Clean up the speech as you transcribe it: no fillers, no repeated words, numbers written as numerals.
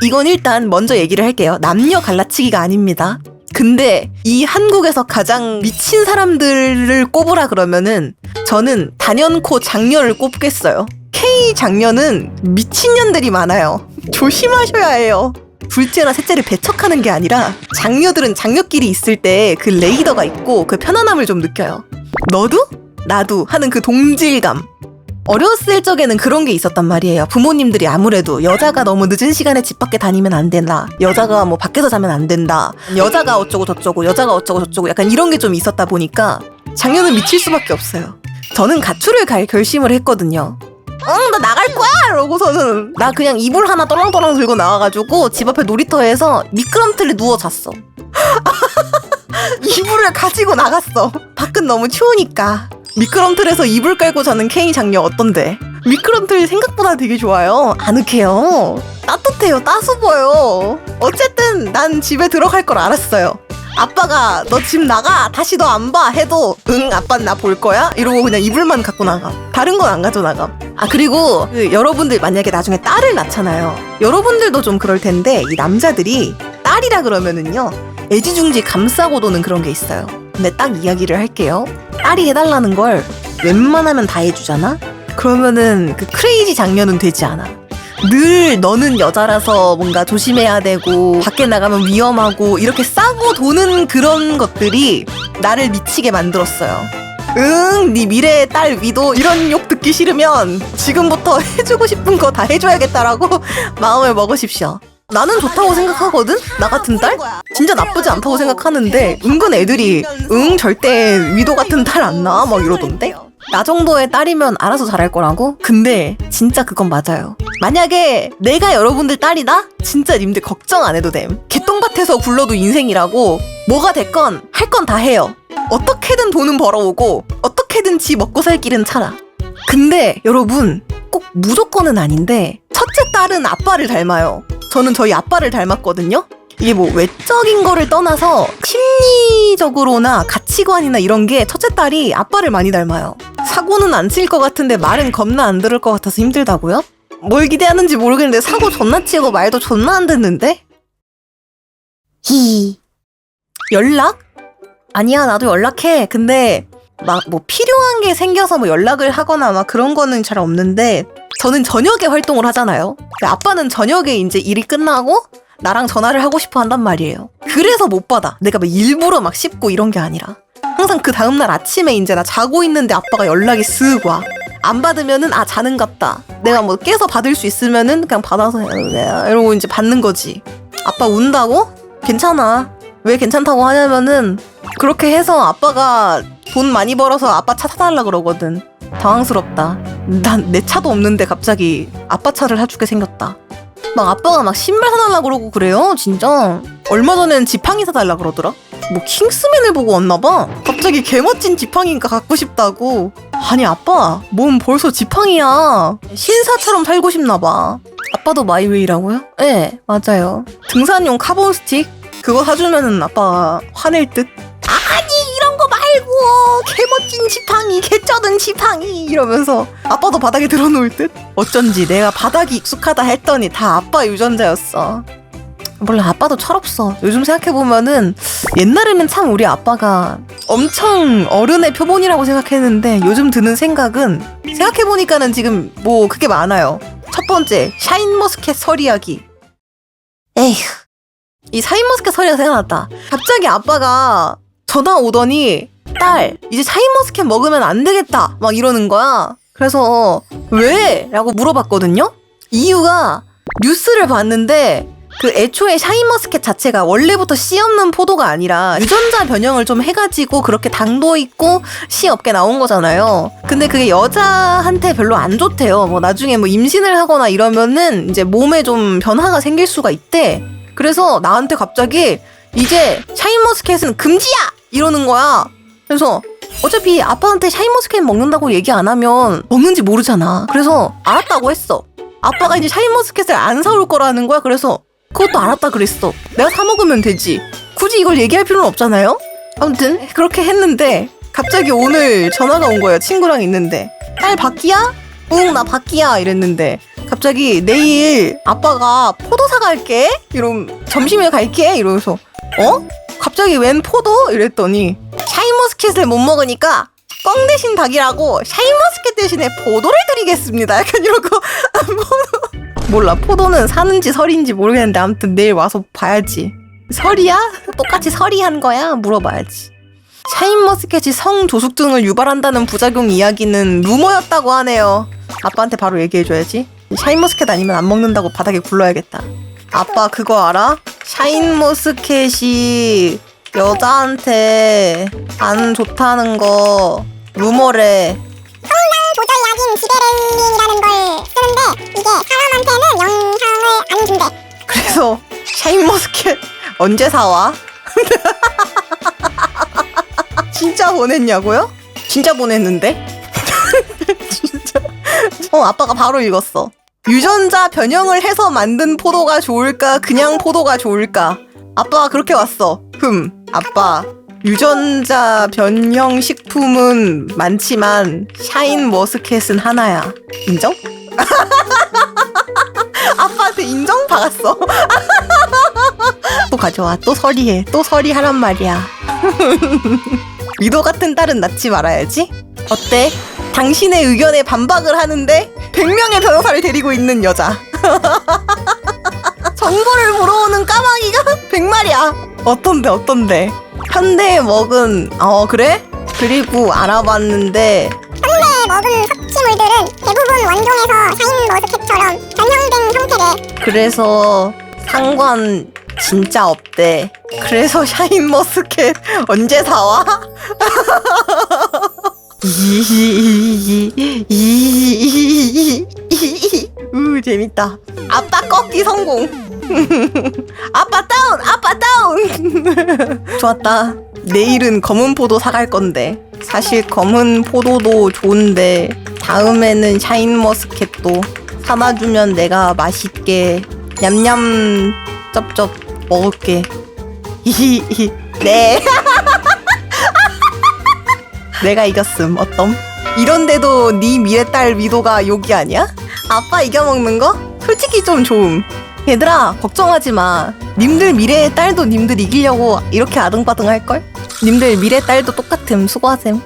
이건 일단 먼저 얘기를 할게요. 남녀 갈라치기가 아닙니다. 근데 이 한국에서 가장 미친 사람들을 꼽으라 그러면은 저는 단연코 장녀를 꼽겠어요. K 장녀는 미친년들이 많아요. 조심하셔야 해요. 둘째나 셋째를 배척하는 게 아니라 장녀들은 장녀끼리 있을 때 그 레이더가 있고 그 편안함을 좀 느껴요. 너도? 나도 하는 그 동질감. 어렸을 적에는 그런 게 있었단 말이에요. 부모님들이 아무래도 여자가 너무 늦은 시간에 집 밖에 다니면 안 된다. 여자가 뭐 밖에서 자면 안 된다. 여자가 어쩌고 저쩌고 여자가 어쩌고 저쩌고 약간 이런 게 좀 있었다 보니까 장녀는 미칠 수밖에 없어요. 저는 가출을 갈 결심을 했거든요. 나 나갈 거야! 이러고서는 나 그냥 이불 하나 떠랑떠랑 들고 나와가지고 집 앞에 놀이터에서 미끄럼틀에 누워 잤어. 이불을 가지고 나갔어. 밖은 너무 추우니까. 미끄럼틀에서 이불 깔고 자는 K 장녀 어떤데? 미끄럼틀 생각보다 되게 좋아요. 아늑해요. 따뜻해요. 따스워요. 어쨌든 난 집에 들어갈 걸 알았어요. 아빠가 너 집 나가 다시 너 안 봐 해도 응 아빠는 나 볼 거야? 이러고 그냥 이불만 갖고 나가. 다른 건 안 가져나가. 그리고 여러분들 만약에 나중에 딸을 낳잖아요. 여러분들도 좀 그럴 텐데 이 남자들이 딸이라 그러면은요 애지중지 감싸고 도는 그런 게 있어요. 근데 딱 이야기를 할게요. 딸이 해달라는 걸 웬만하면 다 해주잖아? 그러면은 그 크레이지 장녀는 되지 않아. 늘 너는 여자라서 뭔가 조심해야 되고 밖에 나가면 위험하고 이렇게 싸고 도는 그런 것들이 나를 미치게 만들었어요. 네 미래의 딸 위도 이런 욕 듣기 싫으면 지금부터 해주고 싶은 거 다 해줘야겠다라고 마음을 먹으십시오. 나는 좋다고 생각하거든? 나 같은 딸? 진짜 나쁘지 않다고 생각하는데 은근 애들이 절대 위도 같은 딸 안 낳아? 막 이러던데? 나 정도의 딸이면 알아서 잘할 거라고? 근데 진짜 그건 맞아요. 만약에 내가 여러분들 딸이다? 진짜 님들 걱정 안 해도 됨. 개똥밭에서 굴러도 인생이라고 뭐가 됐건 할 건 다 해요. 어떻게든 돈은 벌어오고 어떻게든 지 먹고 살 길은 찾아. 근데 여러분 꼭 무조건은 아닌데 첫째 딸은 아빠를 닮아요. 저는 저희 아빠를 닮았거든요. 이게 뭐 외적인 거를 떠나서 심리적으로나 가치관이나 이런 게 첫째 딸이 아빠를 많이 닮아요. 사고는 안 칠 것 같은데 말은 겁나 안 들을 것 같아서 힘들다고요? 뭘 기대하는지 모르겠는데 사고 존나 치고 말도 존나 안 듣는데? 연락? 아니야 나도 연락해. 근데 막 뭐 필요한 게 생겨서 뭐 연락을 하거나 막 그런 거는 잘 없는데 저는 저녁에 활동을 하잖아요. 아빠는 저녁에 이제 일이 끝나고 나랑 전화를 하고 싶어 한단 말이에요. 그래서 못 받아. 내가 막 일부러 막 씹고 이런 게 아니라 항상 그 다음날 아침에 이제 나 자고 있는데 아빠가 연락이 쓱 와. 안 받으면은 자는갑다. 내가 뭐 깨서 받을 수 있으면은 그냥 받아서 이러고 이제 받는 거지. 아빠 운다고? 괜찮아. 왜 괜찮다고 하냐면은 그렇게 해서 아빠가 돈 많이 벌어서 아빠 차 사달라 그러거든. 당황스럽다. 난 내 차도 없는데 갑자기 아빠 차를 사주게 생겼다. 막 아빠가 막 신발 사달라 그러고 그래요. 진짜. 얼마 전엔 지팡이 사달라 그러더라. 뭐 킹스맨을 보고 왔나봐. 갑자기 개멋진 지팡이니까 갖고 싶다고. 아니 아빠 몸 벌써 지팡이야. 신사처럼 살고 싶나봐. 아빠도 마이웨이라고요? 네 맞아요. 등산용 카본 스틱? 그거 사주면은 아빠가 화낼 듯? 아니 이런 거 말고 개멋진 지팡이 개쩌든 지팡이 이러면서 아빠도 바닥에 들어놓을 듯? 어쩐지 내가 바닥이 익숙하다 했더니 다 아빠 유전자였어. 몰라 아빠도 철없어. 요즘 생각해보면은 옛날에는 참 우리 아빠가 엄청 어른의 표본이라고 생각했는데 요즘 드는 생각은 생각해보니까는 지금 뭐 그게 많아요. 첫 번째 샤인머스켓 설이야기. 에휴 이 샤인머스켓 설이가 생각났다. 갑자기 아빠가 전화 오더니 딸 이제 샤인머스켓 먹으면 안 되겠다 막 이러는 거야. 그래서 왜? 라고 물어봤거든요. 이유가 뉴스를 봤는데 그 애초에 샤인머스켓 자체가 원래부터 씨 없는 포도가 아니라 유전자 변형을 좀 해가지고 그렇게 당도 있고 씨 없게 나온 거잖아요. 근데 그게 여자한테 별로 안 좋대요. 뭐 나중에 뭐 임신을 하거나 이러면은 이제 몸에 좀 변화가 생길 수가 있대. 그래서 나한테 갑자기 이제 샤인머스켓은 금지야! 이러는 거야. 그래서 어차피 아빠한테 샤인머스켓 먹는다고 얘기 안 하면 먹는지 모르잖아. 그래서 알았다고 했어. 아빠가 이제 샤인머스켓을 안 사올 거라는 거야. 그래서 그것도 알았다 그랬어. 내가 사 먹으면 되지. 굳이 이걸 얘기할 필요는 없잖아요. 아무튼 그렇게 했는데 갑자기 오늘 전화가 온 거예요. 친구랑 있는데 딸 바뀌야? 응, 나 밖이야 이랬는데 갑자기 내일 아빠가 포도 사갈게 이러면 점심에 갈게 이러면서 갑자기 웬 포도? 이랬더니 샤인머스켓을 못 먹으니까 껌 대신 닭이라고 샤인머스켓 대신에 포도를 드리겠습니다. 약간 이러고 몰라, 포도는 사는지 설인지 모르겠는데 아무튼 내일 와서 봐야지. 설이야? 똑같이 설이한 거야? 물어봐야지. 샤인머스켓이 성조숙증을 유발한다는 부작용 이야기는 루머였다고 하네요. 아빠한테 바로 얘기해줘야지. 샤인머스켓 아니면 안 먹는다고 바닥에 굴러야겠다. 아빠 그거 알아? 샤인머스켓이 여자한테 안 좋다는 거 루머래. 성장 조절약인 지베렐린이라는 걸 쓰는데 이게 사람한테는 영향을 안 준대. 그래서 샤인머스켓 언제 사와? 진짜 보냈냐고요? 진짜 보냈는데? 진짜. 아빠가 바로 읽었어. 유전자 변형을 해서 만든 포도가 좋을까? 그냥 포도가 좋을까? 아빠가 그렇게 왔어. 아빠. 유전자 변형 식품은 많지만 샤인머스켓은 하나야. 인정? 아빠한테 인정? 박았어. 또 가져와. 또 서리해. 또 서리하란 말이야. 위도 같은 딸은 낳지 말아야지. 어때? 당신의 의견에 반박을 하는데 100명의 변호사를 데리고 있는 여자. 정보를 물어오는 까마귀가 100마리야. 어떤데? 현대에 먹은 그래? 그리고 알아봤는데 현대에 먹은 섭취물들은 대부분 원종에서 샤인머스켓처럼 변형된 형태래. 그래서 상관 진짜 없대. 그래서 샤인머스켓 언제 사와? 재밌다. 아빠 꺾기 성공. 아빠 다운. 좋았다. 내일은 검은 포도 사갈 건데 사실 검은 포도도 좋은데 다음에는 샤인머스켓도 사다 주면 내가 맛있게 냠냠 쩝쩝 먹을게. 네. 내가 이겼음. 어떤? 이런데도 네 미래딸 위도가 욕이 아니야? 아빠 이겨먹는 거? 솔직히 좀 좋음. 얘들아 걱정하지 마. 님들 미래의 딸도 님들 이기려고 이렇게 아등바등 할걸? 님들 미래 딸도 똑같음. 수고하셈.